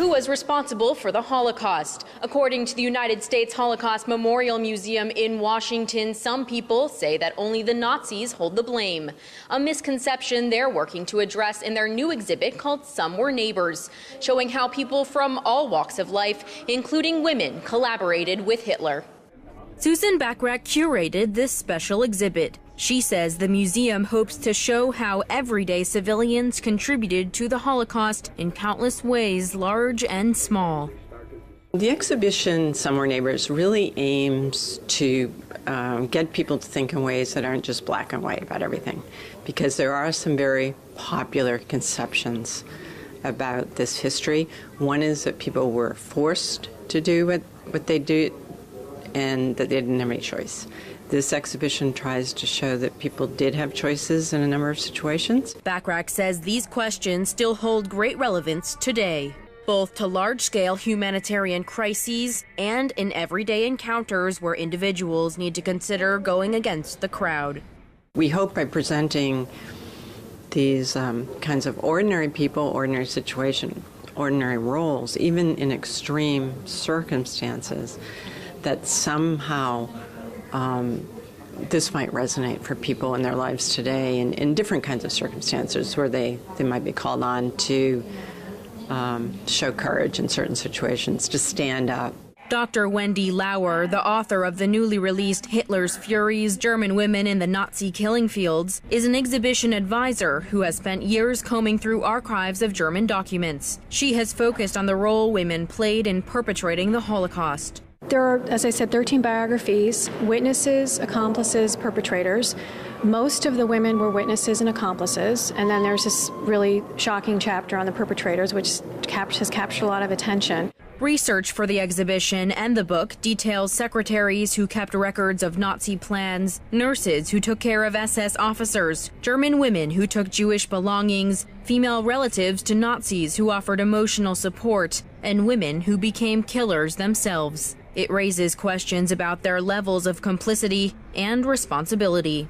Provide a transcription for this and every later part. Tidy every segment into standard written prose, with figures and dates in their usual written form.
Who was responsible for the Holocaust? According to the United States Holocaust Memorial Museum in Washington, some people say that only the Nazis hold the blame. A misconception they're working to address in their new exhibit called Some Were Neighbors, showing how people from all walks of life, including women, collaborated with Hitler. Susan Bachrach curated this special exhibit. She says the museum hopes to show how everyday civilians contributed to the Holocaust in countless ways, large and small. The exhibition, Some Were Neighbors, really aims to get people to think in ways that aren't just black and white about everything, because there are some very popular conceptions about this history. One is that people were forced to do what they do and that they didn't have any choice. This exhibition tries to show that people did have choices in a number of situations. Bachrach says these questions still hold great relevance today, both to large-scale humanitarian crises and in everyday encounters where individuals need to consider going against the crowd. We hope by presenting these kinds of ordinary people, ordinary situation, ordinary roles, even in extreme circumstances, that somehow this might resonate for people in their lives today in different kinds of circumstances where they might be called on to show courage in certain situations, to stand up. Dr. Wendy Lauer, the author of the newly released Hitler's Furies, German Women in the Nazi Killing Fields, is an exhibition advisor who has spent years combing through archives of German documents. She has focused on the role women played in perpetrating the Holocaust. There are, as I said, 13 biographies, witnesses, accomplices, perpetrators. Most of the women were witnesses and accomplices, and then there's this really shocking chapter on the perpetrators, which has captured a lot of attention. Research for the exhibition and the book details secretaries who kept records of Nazi plans, nurses who took care of SS officers, German women who took Jewish belongings, female relatives to Nazis who offered emotional support, and women who became killers themselves. It raises questions about their levels of complicity and responsibility.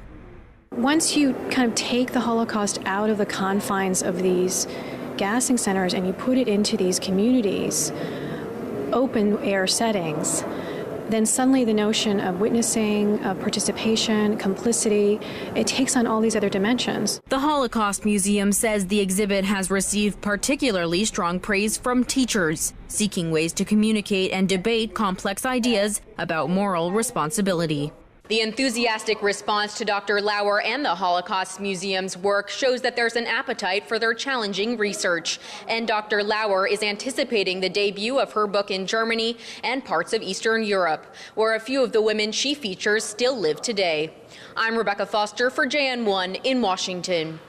Once you kind of take the Holocaust out of the confines of these gassing centers and you put it into these communities, open air settings, then suddenly the notion of witnessing, of participation, complicity, it takes on all these other dimensions. The Holocaust Museum says the exhibit has received particularly strong praise from teachers, seeking ways to communicate and debate complex ideas about moral responsibility. The enthusiastic response to Dr. Lauer and the Holocaust Museum's work shows that there's an appetite for their challenging research. And Dr. Lauer is anticipating the debut of her book in Germany and parts of Eastern Europe, where a few of the women she features still live today. I'm Rebecca Foster for JN1 in Washington.